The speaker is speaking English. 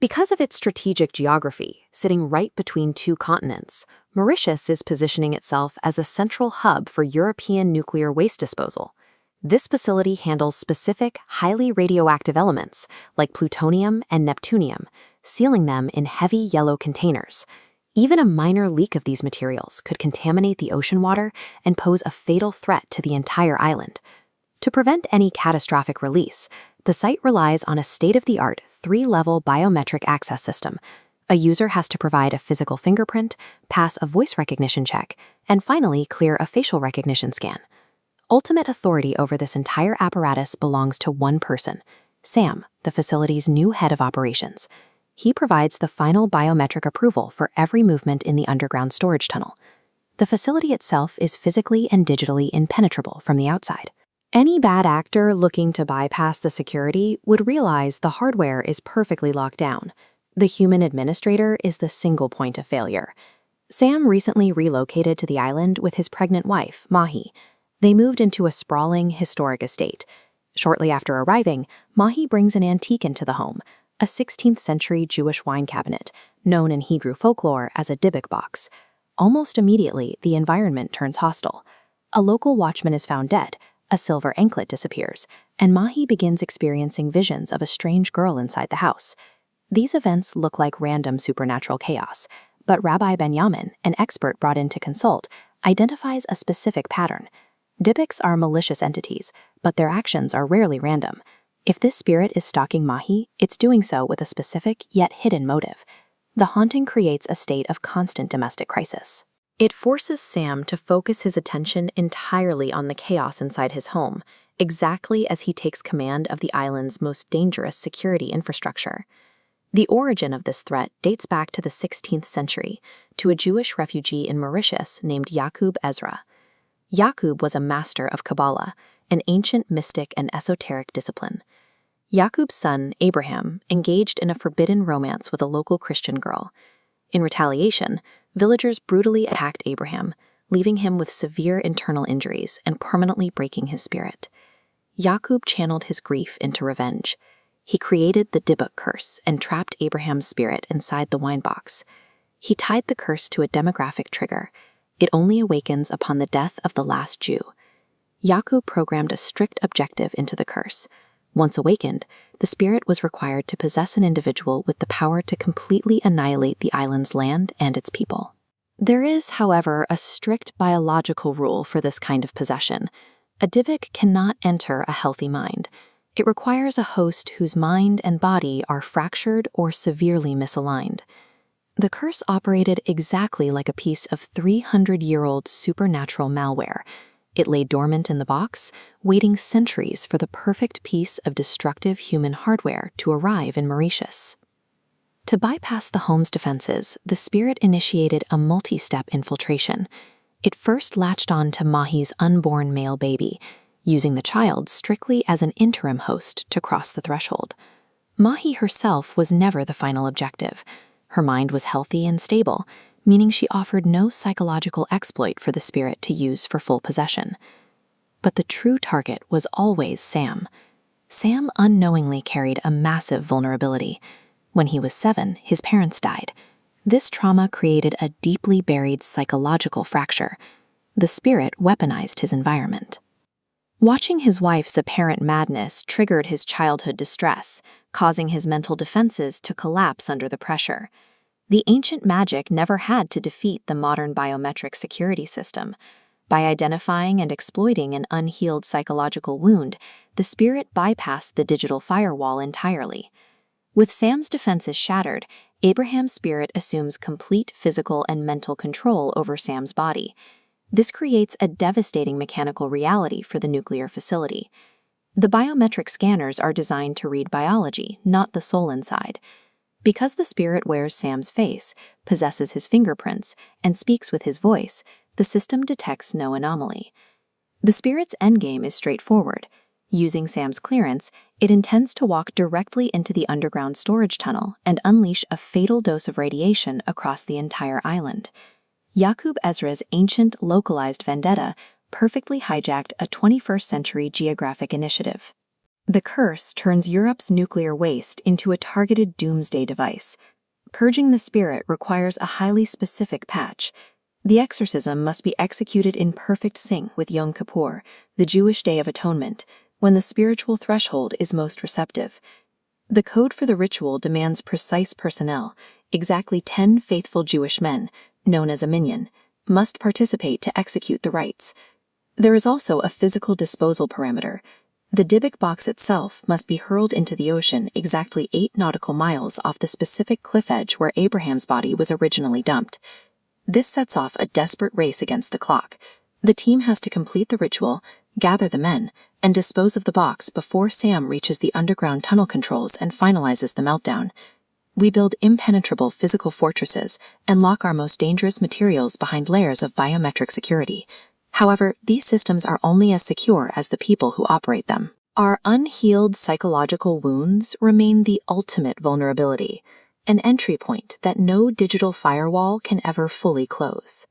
Because of its strategic geography, sitting right between two continents, Mauritius is positioning itself as a central hub for European nuclear waste disposal. This facility handles specific, highly radioactive elements, like plutonium and neptunium, sealing them in heavy yellow containers. Even a minor leak of these materials could contaminate the ocean water and pose a fatal threat to the entire island. To prevent any catastrophic release, the site relies on a state-of-the-art 3-level biometric access system. A user has to provide a physical fingerprint, pass a voice recognition check, and finally clear a facial recognition scan. Ultimate authority over this entire apparatus belongs to one person, Sam, the facility's new head of operations. He provides the final biometric approval for every movement in the underground storage tunnel. The facility itself is physically and digitally impenetrable from the outside. Any bad actor looking to bypass the security would realize the hardware is perfectly locked down. The human administrator is the single point of failure. Sam recently relocated to the island with his pregnant wife, Mahi. They moved into a sprawling, historic estate. Shortly after arriving, Mahi brings an antique into the home, a 16th-century Jewish wine cabinet, known in Hebrew folklore as a Dybbuk box. Almost immediately, the environment turns hostile. A local watchman is found dead, a silver anklet disappears, and Mahi begins experiencing visions of a strange girl inside the house. These events look like random supernatural chaos, but Rabbi Benjamin, an expert brought in to consult, identifies a specific pattern. Dybbuks are malicious entities, but their actions are rarely random. If this spirit is stalking Mahi, it's doing so with a specific yet hidden motive. The haunting creates a state of constant domestic crisis. It forces Sam to focus his attention entirely on the chaos inside his home, exactly as he takes command of the island's most dangerous security infrastructure. The origin of this threat dates back to the 16th century, to a Jewish refugee in Mauritius named Yaqub Ezra. Yaqub was a master of Kabbalah, an ancient mystic and esoteric discipline. Yaqub's son, Abraham, engaged in a forbidden romance with a local Christian girl. In retaliation, villagers brutally attacked Abraham, leaving him with severe internal injuries and permanently breaking his spirit. Yaqub channeled his grief into revenge. He created the Dybbuk curse and trapped Abraham's spirit inside the wine box. He tied the curse to a demographic trigger. It only awakens upon the death of the last Jew. Yaqub programmed a strict objective into the curse. Once awakened, the spirit was required to possess an individual with the power to completely annihilate the island's land and its people. There is, however, a strict biological rule for this kind of possession. A Dybbuk cannot enter a healthy mind. It requires a host whose mind and body are fractured or severely misaligned. The curse operated exactly like a piece of 300-year-old supernatural malware. It lay dormant in the box, waiting centuries for the perfect piece of destructive human hardware to arrive in Mauritius. To bypass the home's defenses, the spirit initiated a multi-step infiltration. It first latched on to Mahi's unborn male baby, using the child strictly as an interim host to cross the threshold. Mahi herself was never the final objective. Her mind was healthy and stable, meaning she offered no psychological exploit for the spirit to use for full possession. But the true target was always Sam. Sam unknowingly carried a massive vulnerability. When he was 7, his parents died. This trauma created a deeply buried psychological fracture. The spirit weaponized his environment. Watching his wife's apparent madness triggered his childhood distress, causing his mental defenses to collapse under the pressure. The ancient magic never had to defeat the modern biometric security system. By identifying and exploiting an unhealed psychological wound, the spirit bypassed the digital firewall entirely. With Sam's defenses shattered, Abraham's spirit assumes complete physical and mental control over Sam's body. This creates a devastating mechanical reality for the nuclear facility. The biometric scanners are designed to read biology, not the soul inside. Because the spirit wears Sam's face, possesses his fingerprints, and speaks with his voice, the system detects no anomaly. The spirit's endgame is straightforward. Using Sam's clearance, it intends to walk directly into the underground storage tunnel and unleash a fatal dose of radiation across the entire island. Yaqub Ezra's ancient, localized vendetta perfectly hijacked a 21st-century geographic initiative. The curse turns Europe's nuclear waste into a targeted doomsday device. Purging the spirit requires a highly specific patch. The exorcism must be executed in perfect sync with Yom Kippur, the Jewish Day of Atonement, when the spiritual threshold is most receptive. The code for the ritual demands precise personnel. Exactly 10 faithful Jewish men, known as a minyan, must participate to execute the rites. There is also a physical disposal parameter. The Dybbuk box itself must be hurled into the ocean exactly 8 nautical miles off the specific cliff edge where Abraham's body was originally dumped. This sets off a desperate race against the clock. The team has to complete the ritual, gather the men, and dispose of the box before Sam reaches the underground tunnel controls and finalizes the meltdown. We build impenetrable physical fortresses and lock our most dangerous materials behind layers of biometric security. However, these systems are only as secure as the people who operate them. Our unhealed psychological wounds remain the ultimate vulnerability, an entry point that no digital firewall can ever fully close.